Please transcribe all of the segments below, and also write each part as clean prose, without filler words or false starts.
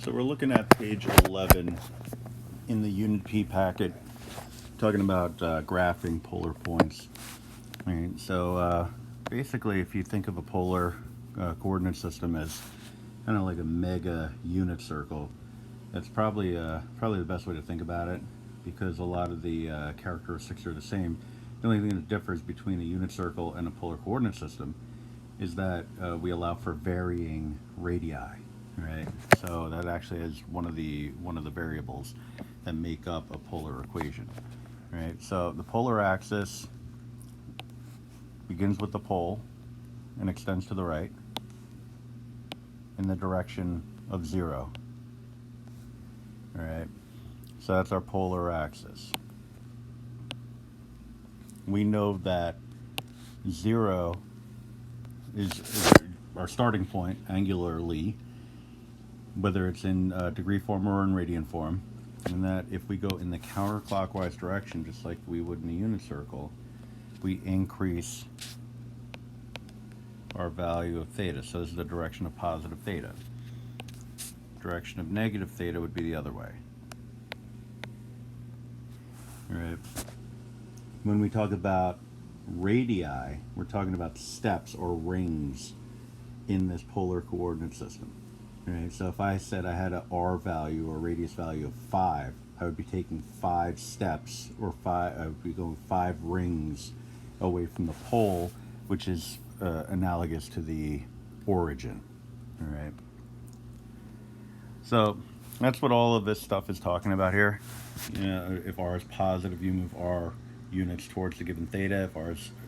So we're looking at page 11 in the Unit P packet, talking about graphing polar points. All right, so basically, if you think of a polar coordinate system as kind of like a mega unit circle, that's probably the best way to think about it, because a lot of the characteristics are the same. The only thing that differs between a unit circle and a polar coordinate system is that we allow for varying radii, right? So that actually is one of the variables that make up a polar equation, right? So the polar axis begins with the pole and extends to the right in the direction of 0. All right, so that's our polar axis. We know that 0 is our starting point angularly, whether it's in degree form or in radian form, and that if we go in the counterclockwise direction, just like we would in a unit circle, we increase our value of theta. So this is the direction of positive theta. Direction of negative theta would be the other way. All right. When we talk about radii, we're talking about steps or rings in this polar coordinate system. Right, so if I said I had an r value or radius value of 5, I would be taking 5 steps, or I would be going 5 rings away from the pole, which is analogous to the origin. All right. So that's what all of this stuff is talking about here. You know, if r is positive, you move r units towards the given theta.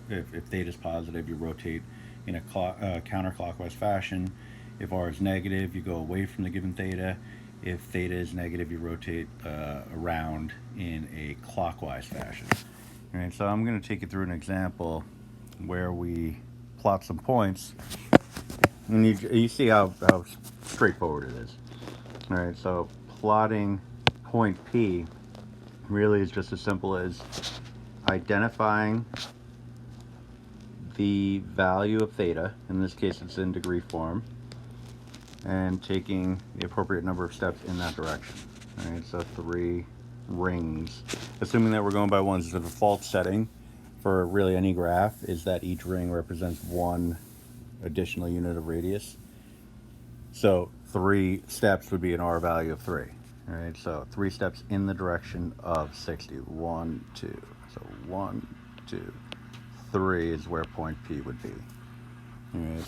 If theta is positive, you rotate in a counterclockwise fashion. If r is negative, you go away from the given theta. If theta is negative, you rotate around in a clockwise fashion. All right, so I'm going to take you through an example where we plot some points, and you see how straightforward it is. All right, so plotting point P really is just as simple as identifying the value of theta. In this case, it's in degree form, and taking the appropriate number of steps in that direction. All right, so 3 rings. Assuming that we're going by ones, the default setting for really any graph is that each ring represents 1 additional unit of radius. So 3 steps would be an r value of 3. All right, so 3 steps in the direction of 60. 1, 2. So 1, 2, 3 is where point P would be. All right.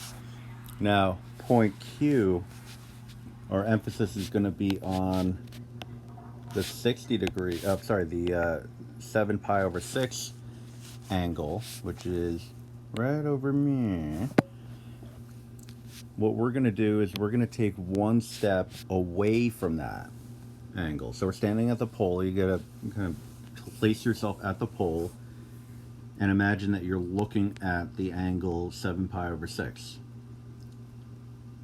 Now, point Q, our emphasis is going to be on the 60 degree, the 7 pi over 6 angle, which is right over me. What we're going to do is we're going to take 1 step away from that angle. So we're standing at the pole. You got to kind of place yourself at the pole and imagine that you're looking at the angle 7 pi over 6.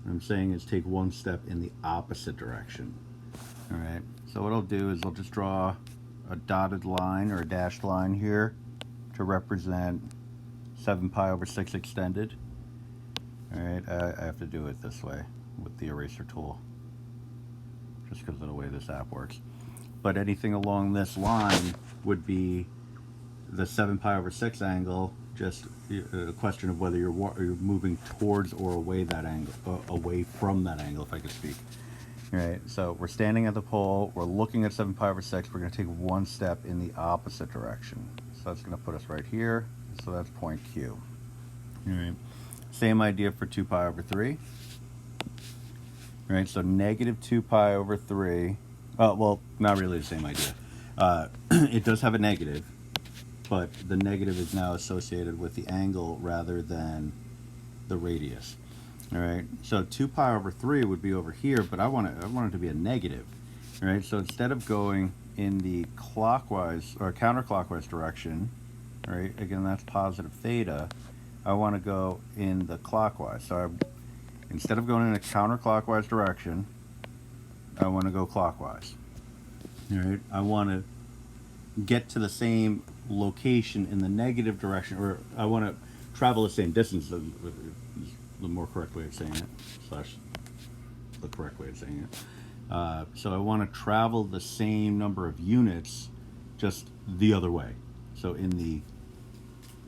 What I'm saying is take 1 step in the opposite direction. All right, so what I'll do is I'll just draw a dotted line or a dashed line here to represent 7 pi over 6 extended. All right, I have to do it this way with the eraser tool, just because of the way this app works. But anything along this line would be the 7 pi over 6 angle, just a question of whether you're moving towards or away that angle, away from that angle, if I could speak. All right, so we're standing at the pole, we're looking at 7 pi over 6, we're going to take 1 step in the opposite direction. So that's going to put us right here, so that's point Q. All right, same idea for 2 pi over 3. All right, so negative 2 pi over 3, well, not really the same idea. It does have a negative, but the negative is now associated with the angle rather than the radius. All right, so 2 pi over 3 would be over here, but I want it to be a negative. All right, so instead of going in the clockwise or counterclockwise direction, all right, again, that's positive theta, I want to go in the clockwise. So instead of going in a counterclockwise direction, I want to go clockwise. All right, I want to get to the same location in the negative direction, or I want to travel the same distance, the more correct way of saying it, slash the correct way of saying it. So I want to travel the same number of units, just the other way. So in the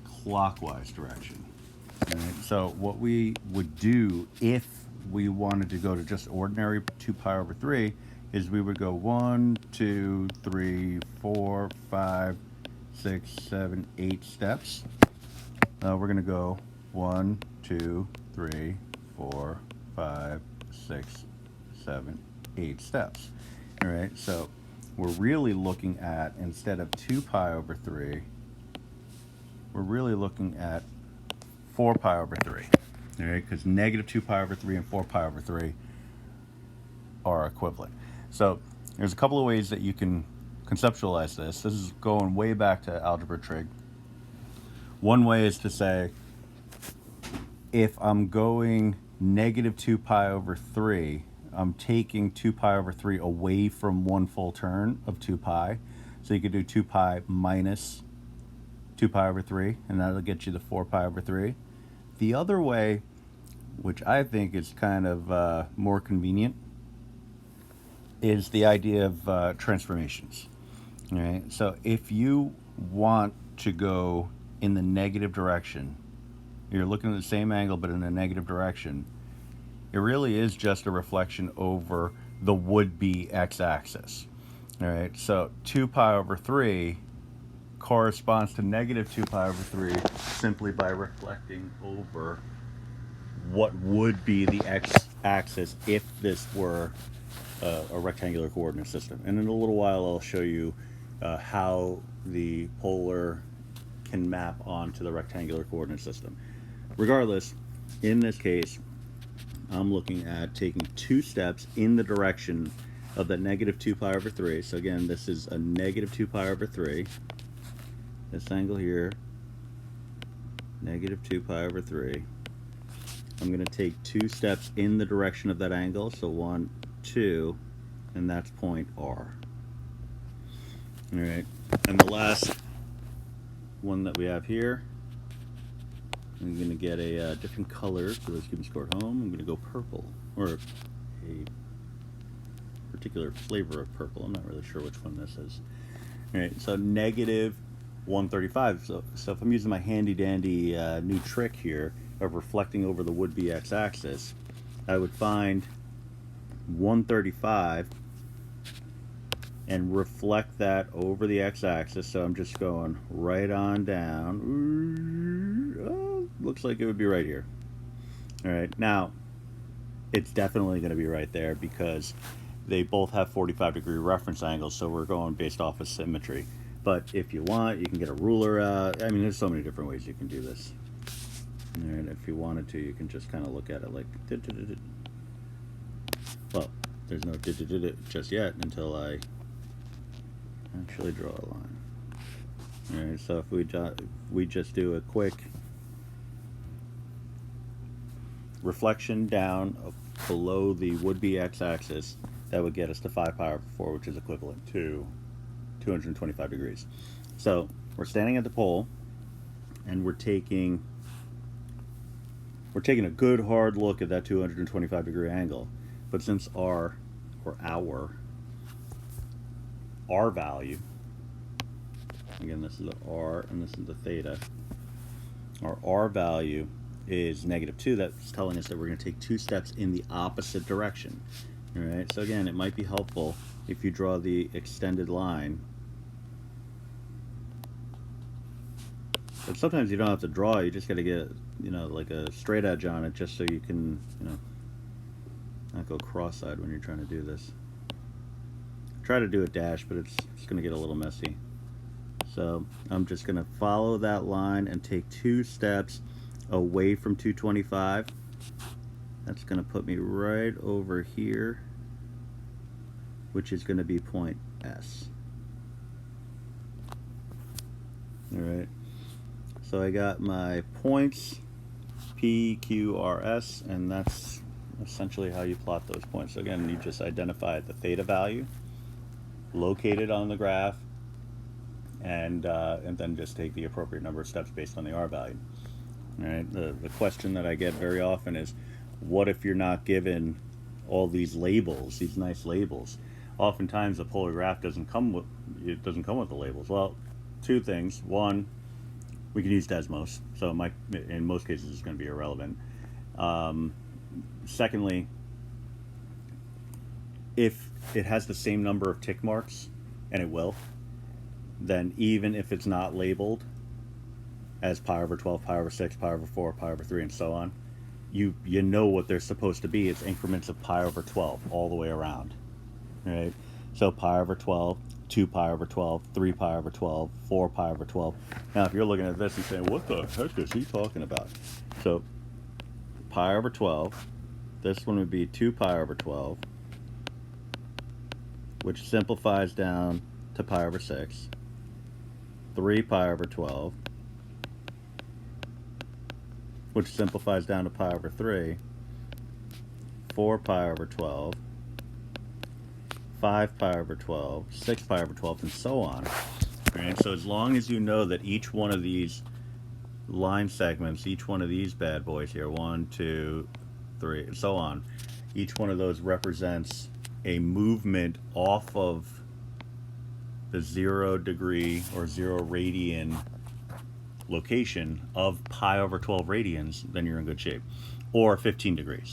clockwise direction. Right? So what we would do if we wanted to go to just ordinary 2 pi over 3 is we would go 1, 2, 3, 4, 5, 6, 7, 8 steps. We're going to go 1, 2, 3, 4, 5, 6, 7, 8 steps. All right, so we're really looking at, instead of 2 pi over 3, we're really looking at 4 pi over 3. All right, because negative 2 pi over 3 and 4 pi over 3 are equivalent. So there's a couple of ways that you can conceptualize this. This is going way back to algebra trig. One way is to say, if I'm going negative 2 pi over 3, I'm taking 2 pi over 3 away from one full turn of 2 pi. So you could do 2 pi minus 2 pi over 3, and that'll get you the 4 pi over 3. The other way, which I think is kind of more convenient, is the idea of transformations. All right? So if you want to go in the negative direction, you're looking at the same angle but in a negative direction, it really is just a reflection over the would-be x-axis. All right, so 2 pi over 3 corresponds to negative 2 pi over 3 simply by reflecting over what would be the x-axis if this were a rectangular coordinate system. And in a little while I'll show you how the polar can map onto the rectangular coordinate system. Regardless, in this case, I'm looking at taking 2 steps in the direction of the negative 2 pi over 3. So again, this is a negative 2 pi over 3. This angle here, negative 2 pi over 3. I'm going to take 2 steps in the direction of that angle. So 1, 2, and that's point R. All right, and the last one that we have here, I'm going to get a different color for those keeping score at home. I'm going to go purple, or a particular flavor of purple. I'm not really sure which one this is. All right, so negative 135. So if I'm using my handy dandy new trick here of reflecting over the would-be x-axis, I would find 135 and reflect that over the x-axis. So I'm just going right on down. Oh, looks like it would be right here. All right, now it's definitely going to be right there because they both have 45-degree reference angles, so we're going based off of symmetry. But if you want, you can get a ruler out. I mean, there's so many different ways you can do this. And if you wanted to, you can just kind of look at it like, well, there's no just yet until I actually draw a line. All right, so if we just do a quick reflection down below the would-be x-axis, that would get us to 5 pi over 4, which is equivalent to 225 degrees. So we're standing at the pole, and we're taking a good hard look at that 225 degree angle. But since our value, again, this is the R and this is the theta, our R value is -2. That's telling us that we're going to take 2 steps in the opposite direction. All right, so again, it might be helpful if you draw the extended line. But sometimes you don't have to draw, you just got to get, like a straight edge on it just so you can, not go cross-eyed when you're trying to do this. Try to do a dash, but it's going to get a little messy. So I'm just going to follow that line and take 2 steps away from 225. That's going to put me right over here, which is going to be point S. All right. So I got my points, P, Q, R, S, and that's essentially how you plot those points. So again, you just identify the theta value, locate it on the graph, and then just take the appropriate number of steps based on the R value. All right. The question that I get very often is, what if you're not given all these labels, these nice labels. Oftentimes the polar graph doesn't come with the labels. Well, two things. One, we can use Desmos, so in most cases it's going to be irrelevant. Secondly, if it has the same number of tick marks, and it will, then even if it's not labeled as pi over 12, pi over 6, pi over 4, pi over 3, and so on, you know what they're supposed to be. It's increments of pi over 12 all the way around, right? So pi over 12, 2 pi over 12, 3 pi over 12, 4 pi over 12. Now, if you're looking at this and saying, what the heck is he talking about? So pi over 12, this one would be 2 pi over 12, which simplifies down to pi over 6, 3 pi over 12, which simplifies down to pi over 3, 4 pi over 12, 5 pi over 12, 6 pi over 12, and so on. Right? So as long as you know that each one of these line segments, each one of these bad boys here, 1, 2, 3, and so on, each one of those represents a movement off of the 0 degree or 0 radian location of pi over 12 radians, then you're in good shape. Or 15 degrees.